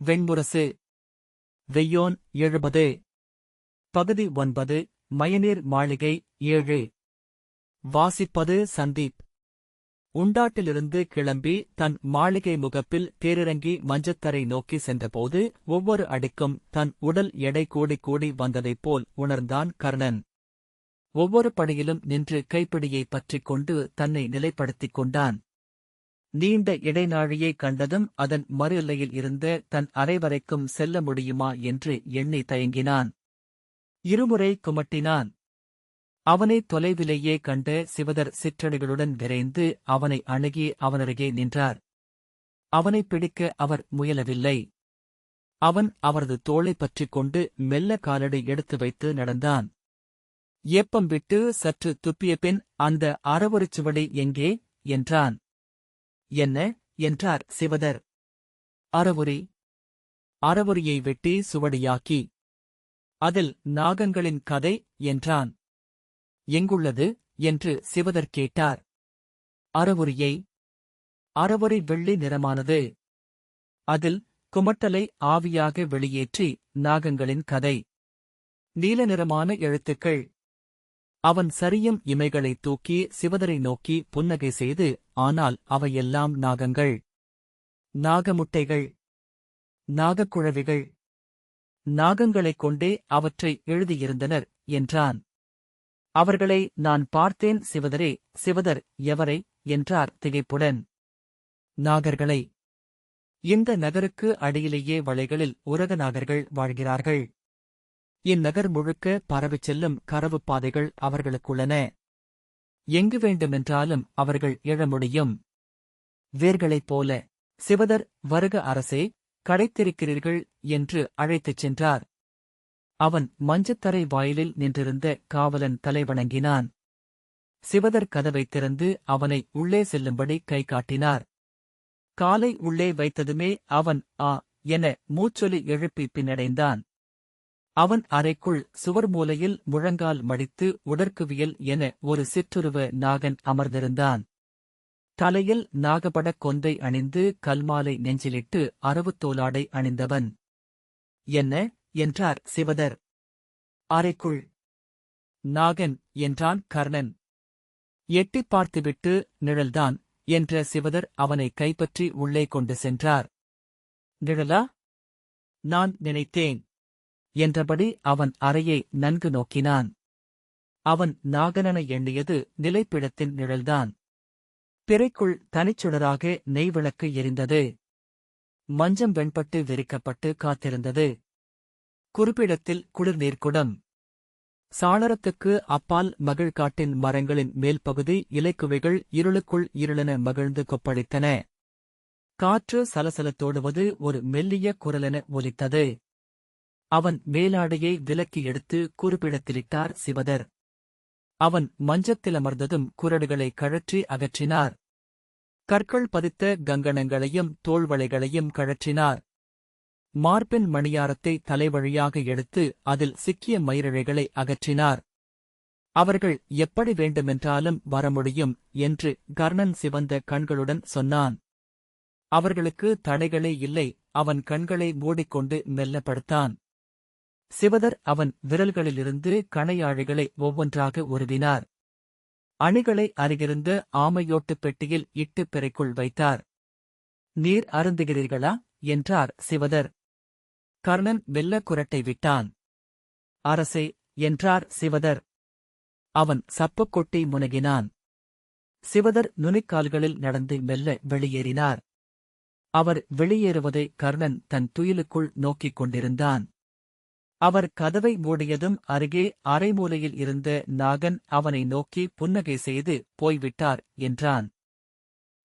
வெண்முரசு. வெய்யோன் 70. பகுதி 9. மயநீர் மாளிகை 7. வாசிப்பது சந்தீப். உண்டாட்டிலிருந்து கிளம்பி தன் மாளிகை முகப்பில் தேரிறங்கி மஞ்சத்தரை நோக்கி சென்றபோது ஒவ்வொரு அடிக்கும் தன் உடல் எடை கூடி வந்ததைப் போல் உணர்ந்தான் கர்ணன். ஒவ்வொரு படியிலும் நின்று கைப்பிடியை பற்றிக் கொண்டு தன்னை நிலைப்படுத்திக் கொண்டான். நீண்ட இடைநாழியைக் கண்டதும் அதன் மறு எல்லையில் இருந்த தன் அறை வரைக்கும் செல்ல முடியுமா என்று எண்ணி தயங்கினான். இருமுறை குமட்டினான். அவனை தொலைவிலேயே கண்ட சிவதர் சிற்றடிகளுடன் விரைந்து அவனை அணுகி அவனருகே நின்றார். அவனைப் பிடிக்க அவர் முயலவில்லை. அவன் அவரது தோளைப் பற்றிக் கொண்டு மெல்ல காலடி எடுத்து வைத்து நடந்தான். ஏப்பம் விட்டு சற்று துப்பிய பின், அந்த அறவொரு சுவடி எங்கே என்றான். என்ன என்றார் சிவதர். அறவுரி. அறவுரியை வெட்டி சுவடியாக்கி அதில் நாகங்களின் கதை என்றான். எங்குள்ளது என்று சிவதர் கேட்டார். அறவுரியை. அறவுரி வெள்ளி நிறமானது. அதில் குமட்டலை ஆவியாக வெளியேற்றி நாகங்களின் கதை. நீல நிறமான எழுத்துக்கள். அவன் சரியும் இமைகளை தூக்கி சிவதரை நோக்கி புன்னகை செய்து, ஆனால் அவையெல்லாம் நாகங்கள். நாகமுட்டைகள். நாகக்குழவிகள். நாகங்களைக் கொண்டே அவற்றை எழுதியிருந்தனர் என்றான். அவர்களை நான் பார்த்தேன் சிவதரே. சிவதர் எவரை என்றார் திகைப்புடன். நாகர்களை. இந்த நகருக்கு அடியிலேயே வளைகளில் உரகநாகர்கள் வாழ்கிறார்கள். இந்நகர் முழுக்க பரவிச் செல்லும் கரவுப் பாதைகள் அவர்களுக்குள்ளன. எங்கு வேண்டுமென்றாலும் அவர்கள் எழ முடியும். வேர்களைப் போல. சிவதர் வருக அரசே, கடைத்திருக்கிறீர்கள் என்று அழைத்துச் சென்றார். அவன் மஞ்சத்தரை வாயிலில் நின்றிருந்த காவலன் தலைவணங்கினான். சிவதர் கதவைத் திறந்து அவனை உள்ளே செல்லும்படி கை காட்டினார். காலை உள்ளே வைத்ததுமே அவன் ஆ என மூச்சொலி எழுப்பி பின்னடைந்தான். அவன் அறைக்குள் சுவர் மூலையில் முழங்கால் மடித்து உடற்குவியல் என ஒரு சிற்றுருவ நாகன் அமர்ந்திருந்தான். தலையில் நாகபடக் கொந்தை அணிந்து கல்மாலை நெஞ்சிலிட்டு அரவுத்தோலாடை அணிந்தவன். என்ன என்றார் சிவதர். அறைக்குள். நாகன் என்றான் கர்ணன். எட்டிப் பார்த்துவிட்டு நிழல்தான் என்ற சிவதர் அவனை கைப்பற்றி உள்ளே கொண்டு சென்றார். நிழலா? நான் நினைத்தேன் என்றபடி அவன் அறையை நன்கு நோக்கினான். அவன் நாகனென எண்ணியது நிலைப்பிடத்தின் நிழல்தான். பிறைக்குள் தனிச்சுடராக நெய்விளக்கு எரிந்தது. மஞ்சம் வெண்பட்டு விரிக்கப்பட்டு காத்திருந்தது. குறிப்பிடத்தில் குளிர்நீர்க்குடம். சாளரத்துக்கு அப்பால் மகிழ்காட்டின் மரங்களின் மேல்பகுதி இலைக்குவைகள் இருளுக்குள் இருளென மகிழ்ந்து கொப்பளித்தன. காற்று சலசலத்தோடுவது ஒரு மெல்லிய குரலென ஒலித்தது. அவன் மேலாடையை விலக்கி எடுத்து குறிப்பிடத்திலிட்டார் சிவதர். அவன் மஞ்சத்திலமர்ந்ததும் குரடுகளை கழற்றி அகற்றினார். கற்கள் பதித்த கங்கணங்களையும் தோள்வளைகளையும் கழற்றினார். மார்பின் மணியாரத்தை தலைவழியாக எடுத்து அதில் சிக்கிய மயிரிழைகளை அகற்றினார். அவர்கள் எப்படி வேண்டுமென்றாலும் வர முடியும் என்று கர்ணன் சிவந்த கண்களுடன் சொன்னான். அவர்களுக்கு தடைகளே இல்லை. அவன் கண்களை மூடிக்கொண்டு மெல்ல படுத்தான். சிவதர் அவன் விரல்களிலிருந்து கணையாழிகளை ஒவ்வொன்றாக உருவினார். அணிகளை அருகிருந்த ஆமையோட்டுப் பெட்டியில் இட்டு பிறைக்குள் வைத்தார். நீர் அருந்துகிறீர்களா என்றார் சிவதர். கர்ணன் மெல்ல குரட்டை விட்டான். அரசே என்றார் சிவதர். அவன் சப்புக் கொட்டி முனகினான். சிவதர் நுனிக்கால்களில் நடந்து மெல்ல வெளியேறினார். அவர் வெளியேறுவதை கர்ணன் தன் துயிலுக்குள் நோக்கிக் கொண்டிருந்தான். அவர் கதவை மூடியதும் அருகே அரைமூலையில் இருந்த நாகன் அவனை நோக்கி புன்னகை செய்து போய்விட்டார் என்றான்.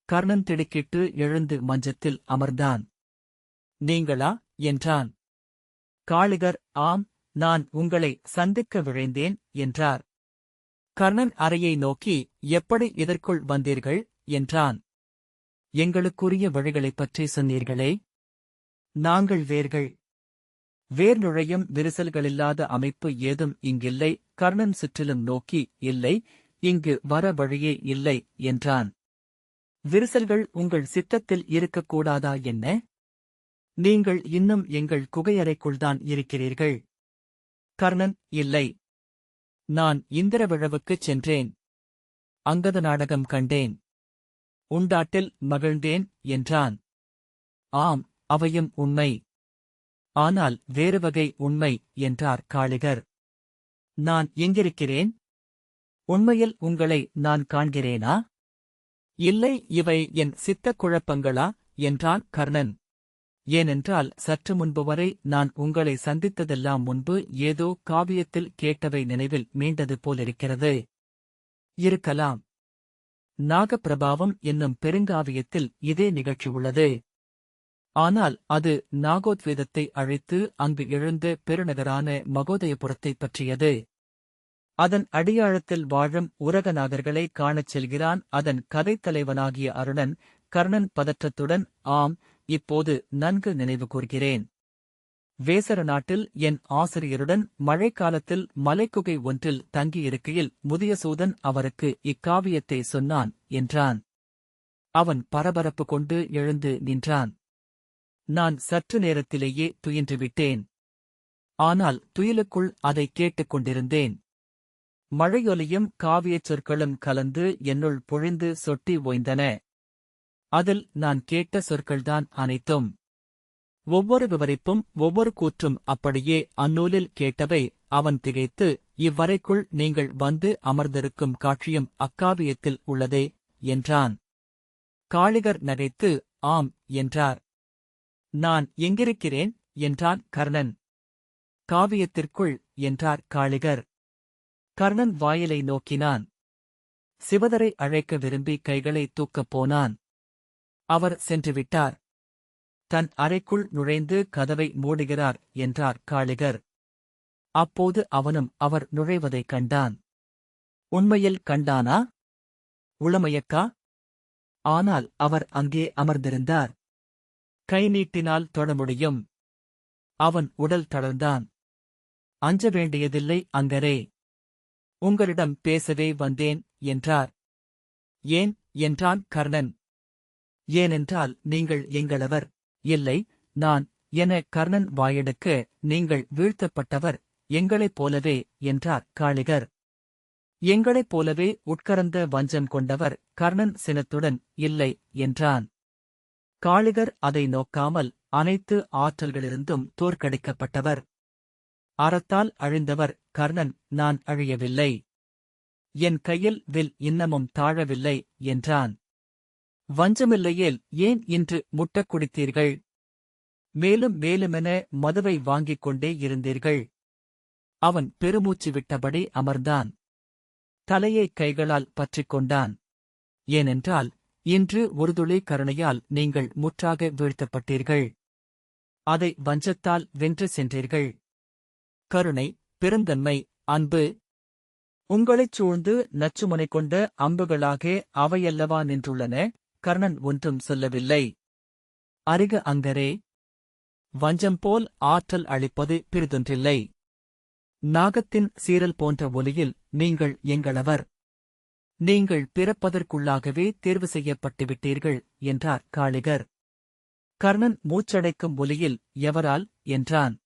கர்ணன் திடுக்கிட்டு எழுந்து மஞ்சத்தில் அமர்ந்தான். நீங்களா என்றான். காளிகர் ஆம், நான் உங்களை சந்திக்க விழைந்தேன் என்றார். கர்ணன் அறையை நோக்கி எப்படி இதற்குள் வந்தீர்கள் என்றான். எங்களுக்குரிய வழிகளைப் பற்றி சொன்னீர்களே. நாங்கள் வேர்கள். வேர் நுழையும் விரிசல்களில்லாத அமைப்பு ஏதும் இங்கில்லை. கர்ணன் சுற்றிலும் நோக்கி இல்லை, இங்கு வர வழியே இல்லை என்றான். விரிசல்கள் உங்கள் சித்தத்தில் இருக்கக்கூடாதா என்ன? நீங்கள் இன்னும் எங்கள் குகையறைக்குள்தான் இருக்கிறீர்கள். கர்ணன், இல்லை. நான் இந்திர விழவுக்குச் சென்றேன். அங்கத நாடகம் கண்டேன். உண்டாட்டில் மகிழ்ந்தேன் என்றான். ஆம், அவையும் உண்மை. ஆனால் வேறு வகை உண்மை என்றார் காளிகர். நான் எங்கிருக்கிறேன்? உண்மையில் உங்களை நான் காண்கிறேனா? இல்லை, இவை என் சித்தக் குழப்பங்களா என்றான் கர்ணன். ஏனென்றால் சற்று முன்பு வரை நான் உங்களை சந்தித்ததெல்லாம் முன்பு ஏதோ காவியத்தில் கேட்டவை நினைவில் மீண்டது போலிருக்கிறது. இருக்கலாம். நாகப்பிரபாவம் என்னும் பெருங்காவியத்தில் இதே நிகழ்ச்சி உள்ளது. ஆனால் அது நாகோத்வேதத்தை அழைத்து அங்கு எழுந்த பெருநகரான மகோதயபுரத்தைப் பற்றியது. அதன் அடியாழத்தில் வாழும் உரகநாகர்களை காணச் செல்கிறான் அதன் கதைத்தலைவனாகிய அருணன். கர்ணன் பதற்றத்துடன், ஆம், இப்போது நன்கு நினைவு கூர்கிறேன். வேசர நாட்டில் என் ஆசிரியருடன் மழைக்காலத்தில் மலைக்குகை ஒன்றில் தங்கியிருக்கையில் முதியசூதன் அவருக்கு இக்காவியத்தை சொன்னான் என்றான். அவன் பரபரப்பு கொண்டு எழுந்து நின்றான். நான் சற்று நேரத்திலேயே துயின்றுவிட்டேன். ஆனால் துயிலுக்குள் அதை கேட்டுக் கொண்டிருந்தேன். மழையொலியும் காவியச் சொற்களும் கலந்து என்னுள் பொழிந்து சொட்டி ஓய்ந்தன. அதில் நான் கேட்ட சொற்கள்தான் அனைத்தும். ஒவ்வொரு விவரிப்பும் ஒவ்வொரு கூற்றும் அப்படியே அந்நூலில் கேட்டவை. அவன் திகைத்து, இவ்வறைக்குள் நீங்கள் வந்து அமர்ந்திருக்கும் காட்சியும் அக்காவியத்தில் உள்ளதே என்றான். காளிகர் நகைத்து, ஆம் என்றார். நான் எங்கிருக்கிறேன் என்றான் கர்ணன். காவியத்திற்குள் என்றார் காளிகர். கர்ணன் வாயிலை நோக்கினான். சிவதரை அழைக்க விரும்பி கைகளை தூக்கப் போனான். அவர் சென்றுவிட்டார். தன் அறைக்குள் நுழைந்து கதவை மூடுகிறார் என்றார் காளிகர். அப்போது அவனும் அவர் நுழைவதைக் கண்டான். உண்மையில் கண்டானா? உளமயக்கா? ஆனால் அவர் அங்கே அமர்ந்திருந்தார். கை நீட்டினால் தொட முடியும். அவன் உடல் தளர்ந்தான். அஞ்ச வேண்டியதில்லை அங்கரே. உங்களிடம் பேசவே வந்தேன் என்றார். ஏன் என்றான் கர்ணன். ஏனென்றால் நீங்கள் எங்களவர். இல்லை, நான் என கர்ணன் வாயெடுக்க, நீங்கள் வீழ்த்தப்பட்டவர் எங்களைப் போலவே என்றார் காளிகர். எங்களைப் போலவே உட்கரந்த வஞ்சம் கொண்டவர். கர்ணன் சினத்துடன் இல்லை என்றான். காளிகர் அதை நோக்காமல், அனைத்து ஆற்றல்களிலிருந்தும் தோற்கடிக்கப்பட்டவர். அறத்தால் அழிந்தவர் கர்ணன். நான் அழியவில்லை. என் கையில் வில் இன்னமும் தாழவில்லை என்றான். வஞ்சமில்லையேல் ஏன் இன்று முட்டக் குடித்தீர்கள்? மேலும் மேலுமென மதுவை வாங்கிக் கொண்டே இருந்தீர்கள். அவன் பெருமூச்சு விட்டபடி அமர்ந்தான். தலையை கைகளால் பற்றிக் கொண்டான். ஏனென்றால் இன்று ஒரு துளி கருணையால் நீங்கள் முற்றாக வீழ்த்தப்பட்டீர்கள். அதை வஞ்சத்தால் வென்று சென்றீர்கள். கருணை, பெருந்தன்மை, அன்பு உங்களைச் சூழ்ந்து நச்சுமுனை கொண்ட அம்புகளாக அவையல்லவா நின்றுள்ளன. கர்ணன் ஒன்றும் சொல்லவில்லை. அறிக அங்கரே. வஞ்சம் போல் ஆற்றல் அளிப்பது பிறிதொன்றில்லை. நாகத்தின் சீரல் போன்ற ஒலியில் நீங்கள் எங்களவர். நீங்கள் பிறப்பதற்குள்ளாகவே தேர்வு செய்யப்பட்டுவிட்டீர்கள் என்றார் காளிகர். கர்ணன் மூச்சடைக்கும் ஒலியில், எவரால் என்றான்.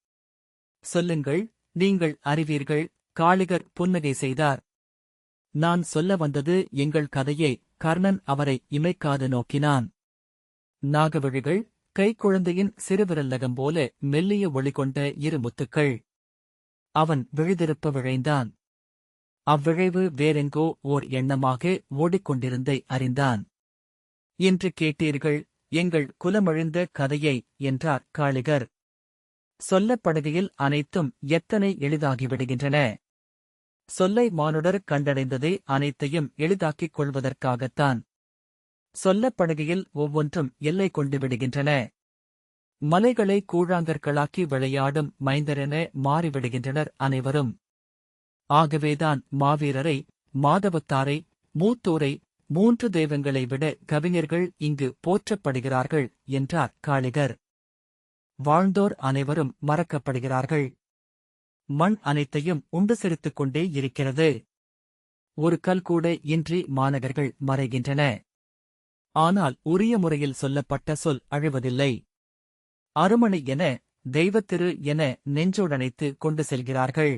சொல்லுங்கள், நீங்கள் அறிவீர்கள். காளிகர் புன்னகை செய்தார். நான் சொல்ல வந்தது எங்கள் கதையை. கர்ணன் அவரை இமைக்காது நோக்கினான். நாகவிழிகள், கைக்குழந்தையின் சிறுவிரல்லகம் போல மெல்லிய ஒளி கொண்ட இரு முத்துக்கள். அவன் விழிதிருப்ப விழைந்தான். அவ்விழைவு வேறெங்கோ ஓர் எண்ணமாக ஓடிக்கொண்டிருந்தை அறிந்தான். இன்று கேட்டீர்கள் எங்கள் குலமழிந்த கதையை என்றார் காளிகர். சொல்லப்படுகையில் அனைத்தும் எத்தனை எளிதாகிவிடுகின்றன. சொல்லை மானுடர் கண்டடைந்ததே அனைத்தையும் எளிதாக்கிக் கொள்வதற்காகத்தான். சொல்லப்படுகையில் ஒவ்வொன்றும் எல்லை கொண்டு விடுகின்றன. மலைகளை கூழாங்கற்களாக்கி விளையாடும் மைந்தரென மாறிவிடுகின்றனர் அனைவரும். ஆகவேதான் மாவீரரை, மாதவத்தாரை, மூத்தோரை, 3 தெய்வங்களை விட கவிஞர்கள் இங்கு போற்றப்படுகிறார்கள் என்றார் காளிகர். வாழ்ந்தோர் அனைவரும் மறக்கப்படுகிறார்கள். மண் அனைத்தையும் உண்டு செலுத்திக் கொண்டே இருக்கிறது. ஒரு கல் கூட இன்றி மாநகர்கள் மறைகின்றன. ஆனால் உரிய முறையில் சொல்லப்பட்ட சொல் அழிவதில்லை. அருமணி என, தெய்வத்திரு என நெஞ்சோடனைத்து கொண்டு செல்கிறார்கள்.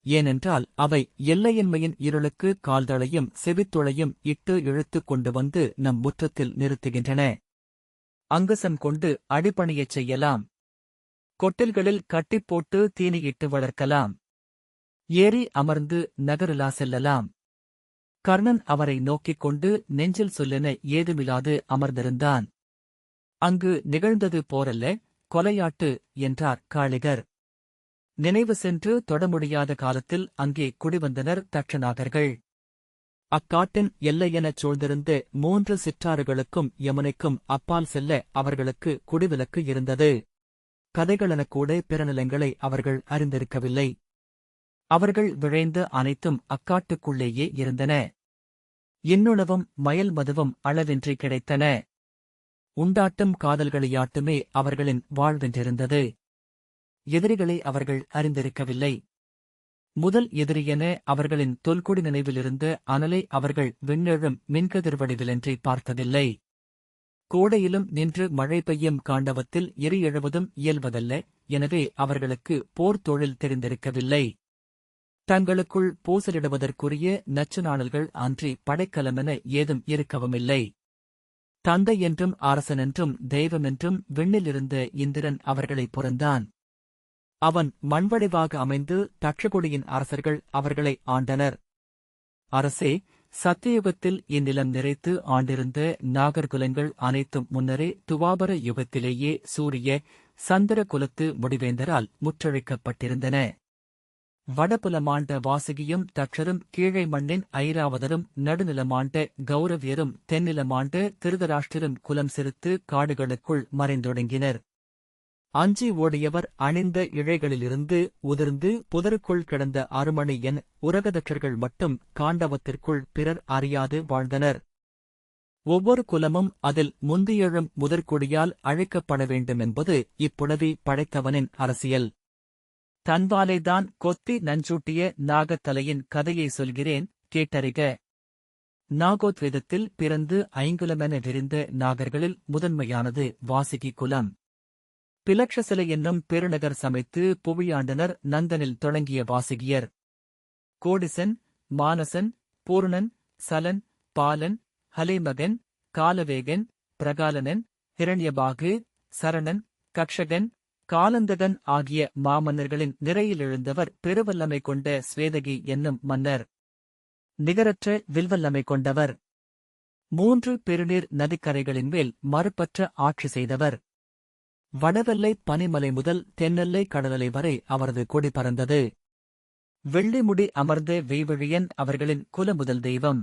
ஏனென்றால் அவை எல்லையின்மையின் இருளுக்கு கால்தளையும் செவித்துளையும் இட்டு இழுத்துக் கொண்டு வந்து நம் முற்றத்தில் நிறுத்துகின்றன. அங்குசம் கொண்டு அடிபணியச் செய்யலாம். கொட்டில்களில் கட்டிப்போட்டு தீனியிட்டு வளர்க்கலாம். ஏறி அமர்ந்து நகருலா செல்லலாம். கர்ணன் அவரை நோக்கிக் கொண்டு நெஞ்சில் சொல்லென ஏதுமில்லாது அமர்ந்திருந்தான். அங்கு நிகழ்ந்தது போரல்ல, கொலையாட்டு என்றார் காளிகர். நினைவு சென்று தொட முடியாத காலத்தில் அங்கே குடிவந்தனர் தட்சநாகர்கள். அக்காட்டின் எல்லையெனச் சூழ்ந்திருந்த 3 சிற்றாறுகளுக்கும் யமுனைக்கும் அப்பால் செல்ல அவர்களுக்கு குடிவிலக்கு இருந்தது. கதைகளெனக்கூட பிற நிலங்களை அவர்கள் அறிந்திருக்கவில்லை. அவர்கள் விழைந்த அனைத்தும் அக்காட்டுக்குள்ளேயே இருந்தன. இன்னுணவும் மயல் மதுவும் அளவின்றி கிடைத்தன. உண்டாட்டும் காதல்களியாட்டுமே அவர்களின் வாழ்வென்றிருந்தது. எதிரிகளை அவர்கள் அறிந்திருக்கவில்லை. முதல் எதிரியென அவர்களின் தொல்குடி நினைவிலிருந்த அனலை அவர்கள் விண்ணெழும் மின்கதிர்வடிவிலன்றி பார்த்ததில்லை. கோடையிலும் நின்று மழை பெய்யும் காண்டவத்தில் எரி எழுவதும் இயல்வதல்ல. எனவே அவர்களுக்கு போர் தொழில் தெரிந்திருக்கவில்லை. தங்களுக்குள் பூசலிடுவதற்குரிய நச்சு நாணல்கள் அன்றி படைக்கலமென ஏதும் இருக்கவுமில்லை. தந்தை என்றும் அரசனென்றும் தெய்வமென்றும் விண்ணிலிருந்த இந்திரன் அவர்களைப் புறந்தான். அவன் மண்வடிவாக அமைந்து தட்சகுடியின் அரசர்கள் அவர்களை ஆண்டனர். அரசே, சத்தியுகத்தில் இந்நிலம் நிறைத்து ஆண்டிருந்த நாகர்குலங்கள் அனைத்தும் முன்னரே துவாபர யுகத்திலேயே சூரிய சந்திர குலத்து முடிவேந்தரால் முற்றழிக்கப்பட்டிருந்தன. வடபுலமாண்ட வாசுகியும் தட்சரும் கீழை மண்ணின் ஐராவதரும் நடுநிலமாண்ட கௌரவியரும் தென்னிலமாண்ட திருதராஷ்டிரும் குலம் சிறுத்து காடுகளுக்குள் மறைந்தொடுங்கினர். அஞ்சி ஓடியவர் அணிந்த இழைகளிலிருந்து உதிர்ந்து புதருக்குள் கிடந்த அருமணி என் உரகதட்சர்கள் மட்டும் காண்டவத்திற்குள் பிறர் அறியாது வாழ்ந்தனர். ஒவ்வொரு குலமும் அதில் முந்தியெழும் முதற்குடியால் அழைக்கப்பட வேண்டுமென்பது இப்புலவி படைத்தவனின் அரசியல். தன்வாலைதான் கொத்தி நஞ்சூட்டிய நாகத்தலையின் கதையை சொல்கிறேன், கேட்டறிக. நாகோத்வேதத்தில் பிறந்து 5 குலமென விரிந்த நாகர்களில் முதன்மையானது வாசுகி குலம். பிலக்ஷசிலை என்னும் பெருநகர் சமைத்து புவியாண்டனர் நந்தனில் தொடங்கிய வாசுகியர். கோடிசன், மானசன், பூர்ணன், சலன், பாலன், ஹலேமகன், காலவேகன், பிரகாலனன், ஹிரண்யபாகு, சரணன், கக்ஷகன், காலந்தகன் ஆகிய மாமன்னர்களின் நிறையில் எழுந்தவர் பெருவல்லமை கொண்ட ஸ்வேதகி என்னும் மன்னர். நிகரற்ற வில்வல்லமை கொண்டவர். 3 பெருநீர் நதிக்கரைகளின் மேல் மறுபற்ற ஆட்சி செய்தவர். வடவெல்லை பனிமலை முதல் தென்னெல்லை கடலலை வரை அவரது கொடி பறந்தது. வெள்ளிமுடி அமர்ந்த வெய்வழியன் அவர்களின் குலமுதல் தெய்வம்.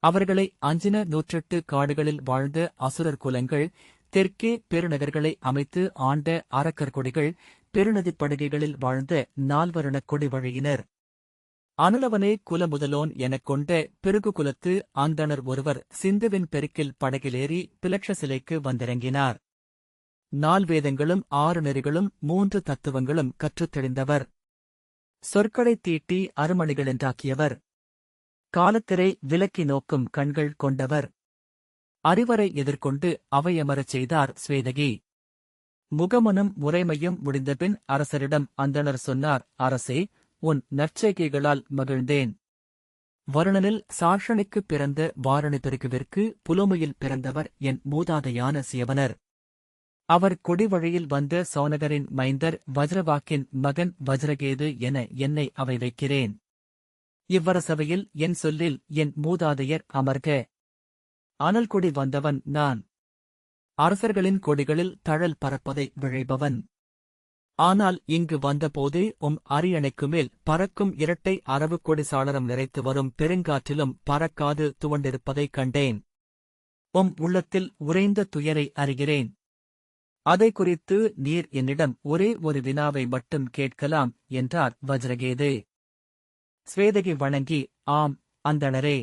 அவர்களை அஞ்சின 108 காடுகளில் வாழ்ந்த அசுரர் குலங்கள், தெற்கே பெருநகர்களை அமைத்து ஆண்ட அரக்கர் கொடிகள், பெருநதிப்படுகைகளில் வாழ்ந்த 4 வருணக் கொடி வழியினர். அனுலவனே குலமுதலோன் எனக் கொண்ட பிருகு குலத்து அந்தணர் ஒருவர் சிந்துவின் பெருக்கில் படகிலேறி பிலக்ஷசிலைக்கு வந்திறங்கினார். 4 வேதங்களும் 6 நெறிகளும் 3 தத்துவங்களும் கற்றுத் தெளிந்தவர். சொற்களைத் தீட்டி அருமணிகளென்றாக்கியவர். காலத்திரை விலக்கி நோக்கும் கண்கள் கொண்டவர். அறிவரை எதிர்கொண்டு அவையமரச் செய்தார் ஸ்வேதகி. முகமனும் முறைமையும் முடிந்தபின் அரசரிடம் அந்தணர் சொன்னார், அரசே, உன் நற்செய்கைகளால் மகிழ்ந்தேன். வருணனில் சாஷணிக்குப் பிறந்த வாரணி பெருகுவிற்கு புலமையில் பிறந்தவர் என் மூதாதையான சியவனர். அவர் கொடிவழியில் வந்த சௌனகரின் மைந்தர் வஜ்ரவாக்கின் மகன் வஜ்ரகேது என என்னை அவை வைக்கிறேன். இவ்வரசவையில் என் சொல்லில் என் மூதாதையர் அமர்க. அனல் கொடி வந்தவன் நான். அரசர்களின் கொடிகளில் தழல் பறப்பதை விழைபவன். ஆனால் இங்கு வந்தபோதே அரியணைக்கு மேல் பறக்கும் இரட்டை அரவு கொடி சாளரம் நிறைத்து வரும் பெருங்காற்றிலும் பறக்காது துவண்டிருப்பதைக் கண்டேன். உள்ளத்தில் உறைந்த துயரை அறிகிறேன். அதை குறித்து நீர் என்னிடம் ஒரே ஒரு வினாவை மட்டும் கேட்கலாம் என்றார் வஜ்ரகேது. ஸ்வேதகி வணங்கி, ஆம் அந்தணரே.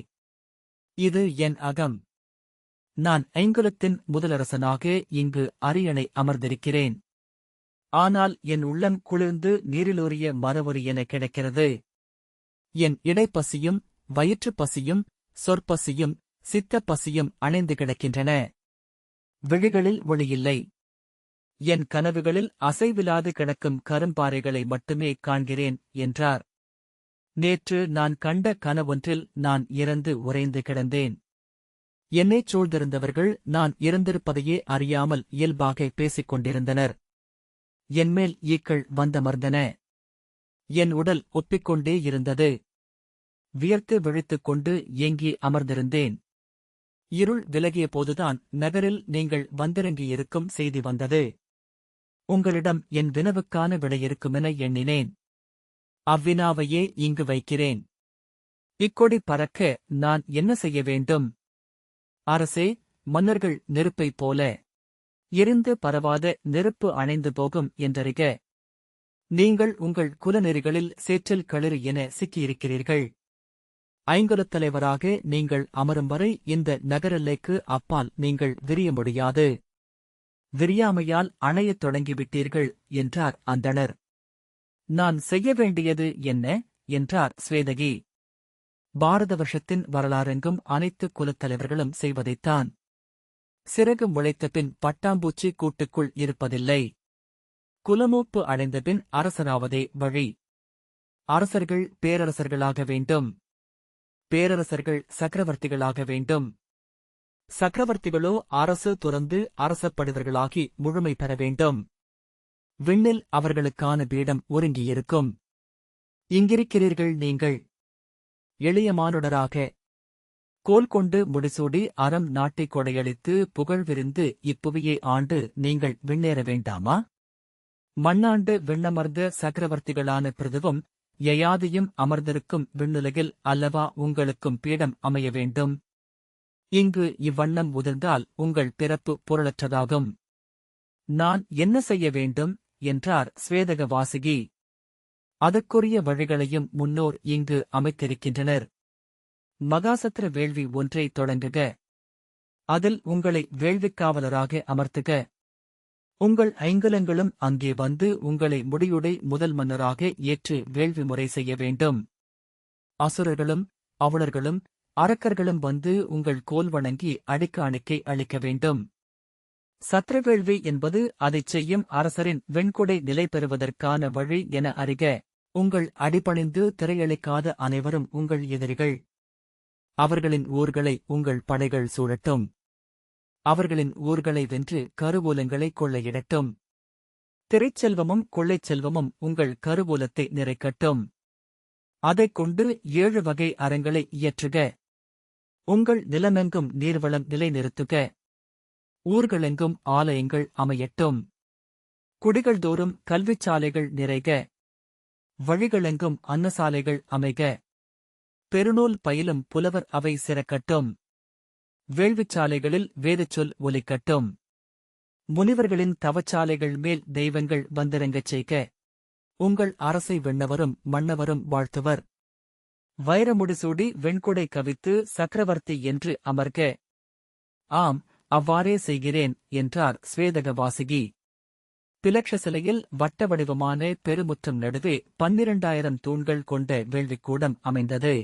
இது என் அகம். நான் ஐங்குலத்தின் முதலரசனாக இங்கு அரியணை அமர்ந்திருக்கிறேன். ஆனால் என் உள்ளம் குளிர்ந்து நீரிலூறிய மரவொரி என கிடக்கிறது. என் இடைப்பசியும் வயிற்றுப் பசியும் சொற்பசியும் சித்தப்பசியும் அணைந்து கிடக்கின்றன. விழிகளில் ஒளியில்லை. என் கனவுகளில் அசைவிலாது கிடக்கும் கரும்பாறைகளை மட்டுமே காண்கிறேன் என்றார். நேற்று நான் கண்ட கனவொன்றில் நான் இறந்து உறைந்து கிடந்தேன். என்னைச் சூழ்ந்திருந்தவர்கள் நான் இறந்திருப்பதையே அறியாமல் இயல்பாக பேசிக் கொண்டிருந்தனர். என்மேல் ஈக்கள் வந்தமர்ந்தன. என் உடல் ஒப்பிக்கொண்டே இருந்தது. வியர்த்து விழித்துக் கொண்டு ஏங்கி அமர்ந்திருந்தேன். இருள் விலகிய போதுதான் நகரில் நீங்கள் வந்திறங்கியிருக்கும் செய்தி வந்தது. உங்களிடம் என் வினவுக்கான விடையிருக்குமென எண்ணினேன். அவ்வினாவையே இங்கு வைக்கிறேன். இக்கொடி பறக்க நான் என்ன செய்ய வேண்டும்? அரசே, மன்னர்கள் நெருப்பைப் போல எரிந்து பரவாத நெருப்பு அணைந்து போகும் என்றறிக. நீங்கள் உங்கள் குலநெறிகளில் சேற்றில் களிறு என சிக்கியிருக்கிறீர்கள். ஐங்குலத் தலைவராக நீங்கள் அமரும் வரை இந்த நகரெல்லைக்கு அப்பால் நீங்கள் விரிய முடியாது. விரியாமையால் அணையத் தொடங்கிவிட்டீர்கள் என்றார் அந்தணர். நான் செய்ய வேண்டியது என்ன? என்றார் ஸ்வேதகி. பாரத வருஷத்தின் வரலாறெங்கும் அனைத்து குலத்தலைவர்களும் செய்வதைத்தான். சிறகு முளைத்தபின் பட்டாம்பூச்சி கூட்டுக்குள் இருப்பதில்லை. குலமூப்பு அடைந்தபின் அரசராவதே வழி. அரசர்கள் பேரரசர்களாக வேண்டும். பேரரசர்கள் சக்கரவர்த்திகளாக வேண்டும். சக்கரவர்த்திகளோ அரசு துறந்து அரசப்படுவர்களாகி முழுமை பெற வேண்டும். விண்ணில் அவர்களுக்கான பீடம் ஒருங்கியிருக்கும். இங்கிருக்கிறீர்கள் நீங்கள். எளிய மானுடராக கோல் கொண்டு முடிசூடி அறம் நாட்டைக் கொடையளித்து புகழ் விரிந்து இப்புவியை ஆண்டு நீங்கள் விண்ணேற வேண்டாமா? மண்ணாண்டு விண்ணமர்ந்த சக்கரவர்த்திகளான பிருதுவும் யயாதியும் அமர்ந்திருக்கும் விண்ணுலகில் அல்லவா உங்களுக்கும் பீடம் அமைய வேண்டும்? இங்கு இவ்வண்ணம் உதிர்ந்தால் உங்கள் பிறப்பு பொருளற்றதாகும். நான் என்ன செய்ய வேண்டும்? என்றார் ஸ்வேதக வாசுகி. அதற்குரிய வழிகளையும் முன்னோர் இங்கு அமைத்திருக்கின்றனர். மகாசத்திர வேள்வி ஒன்றை தொடங்குக. அதில் உங்களை வேள்விக்காவலராக அமர்த்துக. உங்கள் ஐங்குலங்களும் அங்கே வந்து உங்களை முடியுடை முதல் மன்னராக ஏற்று வேள்வி முறை செய்ய வேண்டும். அசுரர்களும் அவுணர்களும் அரக்கர்களும் வந்து உங்கள் கோல் வணங்கி அடிக்காணிக்கை அளிக்க வேண்டும். சத்திரவேள்வி என்பது அதைச் செய்யும் அரசரின் வெண்கொடை நிலை பெறுவதற்கான வழி என அறிக. உங்கள் அடிபணிந்து திரையளிக்காத அனைவரும் உங்கள் எதிரிகள். அவர்களின் ஊர்களை உங்கள் படைகள் சூழட்டும். அவர்களின் ஊர்களை வென்று கருவூலங்களை கொள்ளையிடட்டும். திரைச்செல்வமும் கொள்ளைச் செல்வமும் உங்கள் கருவூலத்தை நிறைக்கட்டும். அதைக் கொண்டு 7 வகை அறங்களை இயற்றுக. உங்கள் நிலமெங்கும் நீர்வளம் நிலைநிறுத்துக. ஊர்களெங்கும் ஆலயங்கள் அமையட்டும். குடிகள்தோறும் கல்விச்சாலைகள் நிறைக. வழிகளெங்கும் அன்னசாலைகள் அமைக. பெருநூல் பயிலும் புலவர் அவை சிறக்கட்டும். வேள்விச்சாலைகளில் வேதச்சொல் ஒலிக்கட்டும். முனிவர்களின் தவச்சாலைகள் மேல் தெய்வங்கள் வந்திறங்கச் செய்க. உங்கள் அரசை விண்ணவரும் மன்னவரும் வாழ்த்துவர். வைரமுடிசூடி வெண்குடை கவித்து சக்கரவர்த்தி என்று அமர்க. ஆம், அவ்வாறே செய்கிறேன் என்றார் ஸ்வேதக வாசுகி. பிலக்ஷ சிலையில் வட்ட வடிவமான பெருமுற்றம் நடுவே 12,000 தூண்கள் கொண்ட வேள்விக்கூடம் அமைந்தது.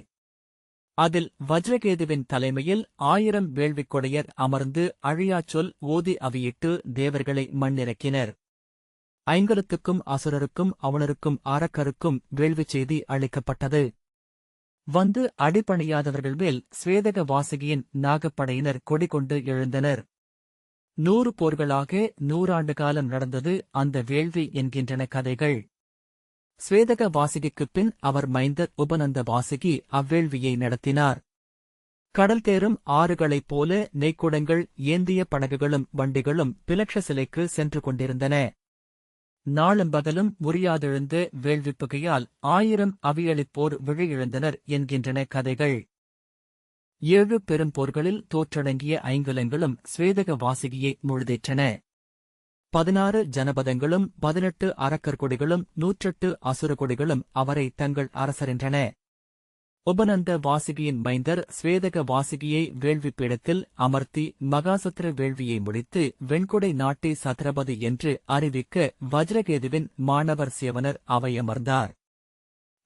அதில் வஜ்ரகேதுவின் தலைமையில் 1000 வேள்விக்கொடையர் அமர்ந்து அழியாச்சொல் ஓதி அவியிட்டு தேவர்களை மண்ணிறக்கினர். ஐங்கலத்துக்கும் அசுரருக்கும் அவுணருக்கும் அரக்கருக்கும் வேள்வி செய்தி அளிக்கப்பட்டது. வந்து அடிபணியாதவர்கள் மேல் ஸ்வேதக வாசுகியின் நாகப்படையினர் கொடிகொண்டு எழுந்தனர். 100 போர்களாக 100 ஆண்டு காலம் நடந்தது அந்த வேள்வி என்கின்றன கதைகள். ஸ்வேதக வாசுகிக்குப் பின் அவர் மைந்தர் உபநந்த வாசுகி அவ்வேள்வியை நடத்தினார். கடல் தேரும் ஆறுகளைப் போல நெய்க்குடங்கள் ஏந்திய படகுகளும் வண்டிகளும் பிலக்ஷ சிலைக்கு சென்று கொண்டிருந்தன. நாளும் பகலும் முறியாதெழுந்த வேள்விப் புகையால் 1000 அவியளிப்போர் விழியிழந்தனர் என்கின்றன கதைகள். 7 பெரும் போர்களில் தோற்றடங்கிய ஐங்குலங்களும் ஸ்வேதக வாசுகியை முழுதேற்றன. 16 ஜனபதங்களும் 18 அரக்கர் கொடிகளும் 108 அசுர கொடிகளும் அவரை தங்கள் அரசரென்றன. உபநந்த வாசுகியின் மைந்தர் ஸ்வேதக வாசுகியை வேள்விப் பீடத்தில் அமர்த்தி மகாசத்திர வேள்வியை முடித்து வெண்கொடை நாட்டை சத்ரபதி என்று அறிவிக்க வஜ்ரகேதுவின் மாணவர் சேவனர் அவையமர்ந்தார்.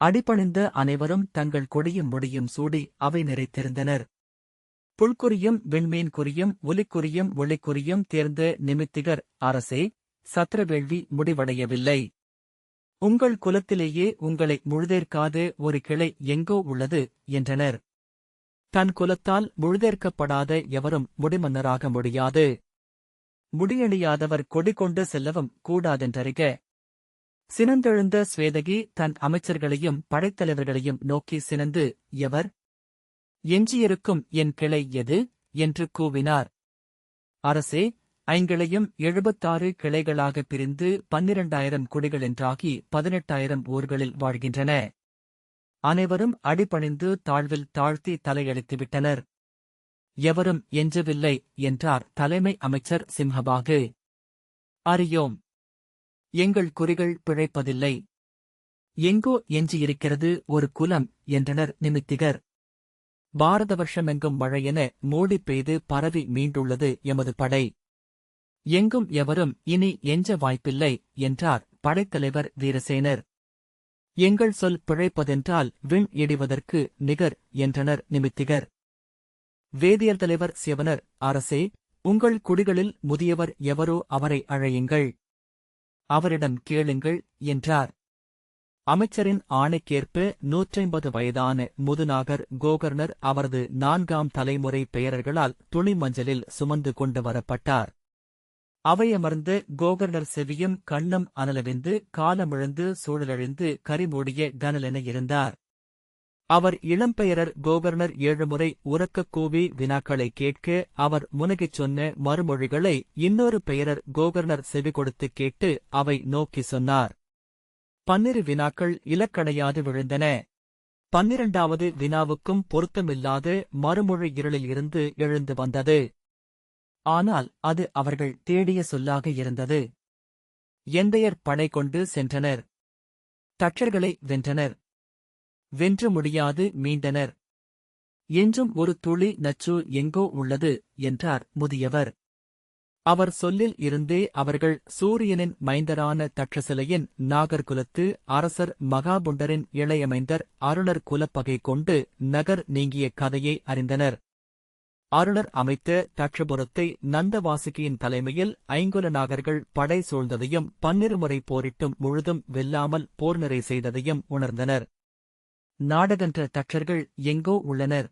அடிபணிந்த அனைவரும் தங்கள் கொடியும் முடியும் சூடி அவை நிறைத்திருந்தனர். புல்குறியும் விண்மீன் குறியும் ஒலிக்குறியும் ஒளிக்குறியும் தேர்ந்த நிமித்திகர் அரசே, சத்ரவேள்வி முடிவடையவில்லை. உங்கள் குலத்திலேயே உங்களை முழுதேற்காத ஒரு கிளை எங்கோ உள்ளது என்றனர். தன் குலத்தால் முழுதேற்கப்படாத எவரும் முடிமன்னராக முடியாது. முடியணியாதவர் கொடி கொண்டு செல்லவும் கூடாதென்றறிக. சினந்தெழுந்த ஸ்வேதகி தன் அமைச்சர்களையும் படைத்தலைவர்களையும் நோக்கி சினந்து, எவர்? எஞ்சியிருக்கும் என் கிளை எது? என்று கூவினார். அரசே, ஐங்கிளையும் 76 கிளைகளாகப் பிரிந்து 12,000 குடிகளென்றாகி 18,000 ஊர்களில் வாழ்கின்றன. அனைவரும் அடிபணிந்து தாழ்வில் தாழ்த்தி தலையளித்துவிட்டனர். எவரும் எஞ்சவில்லை என்றார் தலைமை அமைச்சர் சிம்ஹபாகு. அறியோம். எங்கள் குறிகள் பிழைப்பதில்லை. எங்கோ எஞ்சியிருக்கிறது ஒரு குலம் என்றனர் நிமித்திகர். பாரத வருஷமெங்கும் மழையென மூடிப் பெய்து பரவி மீண்டுள்ளது எமது படை. எங்கும் எவரும் இனி எஞ்ச வாய்ப்பில்லை என்றார் படைத்தலைவர் வீரசேனர். எங்கள் சொல் பிழைப்பதென்றால் விண் இடிவதற்கு நிகர் என்றனர் நிமித்திகர். வேதியர் தலைவர் சிவனர், அரசே, உங்கள் குடிகளில் முதியவர் எவரோ அவரை அழையுங்கள். அவரிடம் கேளுங்கள் என்றார். அமைச்சரின் ஆணைக்கேற்ப 150 வயதான முதுநாகர் கோகர்ணர் அவரது 4ஆம் தலைமுறை பெயர்களால் துணி மஞ்சளில் சுமந்து கொண்டு வரப்பட்டார். அவையமர்ந்து கோகர்ணர் செவியும் கண்ணும் அனலவிந்து காலமிழந்து சூழலழிந்து கரிமூடிய கனலென இருந்தார். அவர் இளம்பெயரர் கோகர்ணர் 7 முறை உரக்கக் கூவி வினாக்களை கேட்க அவர் முனகிச் சொன்ன மறுமொழிகளை இன்னொரு பெயரர் கோகர்ணர் செவி கொடுத்துக் கேட்டு அவை நோக்கிச் சொன்னார். 12 வினாக்கள் இலக்கணையாது விழுந்தன. 12வது வினாவுக்கும் பொருத்தமில்லாத மறுமொழி இருளில் இருந்து எழுந்து வந்தது. ஆனால் அது அவர்கள் தேடிய சொல்லாக இருந்தது. எந்தையர் படை கொண்டு சென்றனர். தச்சர்களை வென்றனர். வென்று முடியாது மீண்டனர். என்றும் ஒரு துளி நச்சு எங்கோ உள்ளது என்றார் முதியவர். அவர் சொல்லில் இருந்தே அவர்கள் சூரியனின் மைந்தரான தட்சசிலையின் நாகர்குலத்து அரசர் மகாபுண்டரின் இளையமைந்தர் அருளர் குலப்பகை கொண்டு நகர் நீங்கிய கதையை அறிந்தனர். அருளர் அமைத்த தட்சபுரத்தை நந்தவாசுகியின் தலைமையில் 5 நாகர்கள் படை சூழ்ந்ததையும் 12 முறை போரிட்டும் முழுதும் வெல்லாமல் போர்நிறை செய்ததையும் உணர்ந்தனர். நாடகன்ற தட்சர்கள் எங்கோ உள்ளனர்.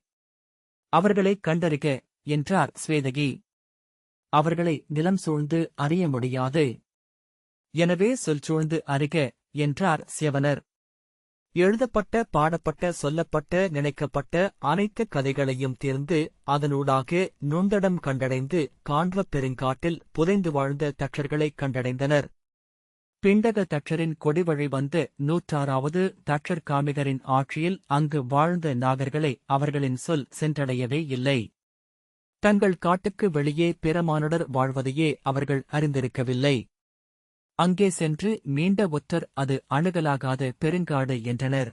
அவர்களைக் கண்டறிக என்றார் ஸ்வேதகி. அவர்களை நிலம் சூழ்ந்து அறிய முடியாது. எனவே சொல் சூழ்ந்து அறிக என்றார் சிவனர். எழுதப்பட்ட பாடப்பட்ட சொல்லப்பட்ட நினைக்கப்பட்ட அனைத்து கதைகளையும் தேர்ந்து அதனூடாக நுண்தடம் கண்டடைந்து காண்பப் பெருங்காட்டில் புதைந்து வாழ்ந்த தட்சர்களைக் கண்டடைந்தனர். பிண்டக தட்சரின் கொடிவழி வந்த 106வது தட்சர் காமிகரின் ஆட்சியில் அங்கு வாழ்ந்த நாகர்களை அவர்களின் சொல் சென்றடையவே இல்லை. தங்கள் காட்டுக்கு வெளியே பிறமானுடர் வாழ்வதையே அவர்கள் அறிந்திருக்கவில்லை. அங்கே சென்று மீண்ட ஒற்றர் அது அணுகலாகாத பெருங்காடு என்றனர்.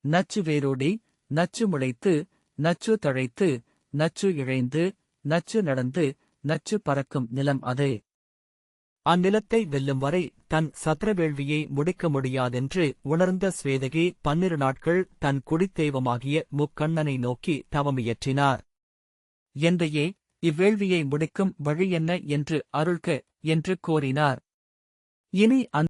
நச்சு வேரோடி, நச்சு முளைத்து, நச்சு தழைத்து, நச்சு இழைந்து, நச்சு நடந்து, நச்சு பறக்கும் நிலம் அது. அந்நிலத்தை வெல்லும் வரை தன் சத்ரவேள்வியை முடிக்க முடியாதென்று உணர்ந்த ஸ்வேதகி 12 நாட்கள் தன் குடித்தெய்வமாகிய முக்கண்ணனை நோக்கி தவமியற்றினார். எந்தையே, இவ்வேள்வியை முடிக்கும் வழி என்ன என்று அருள்க என்று கோரினார். இனி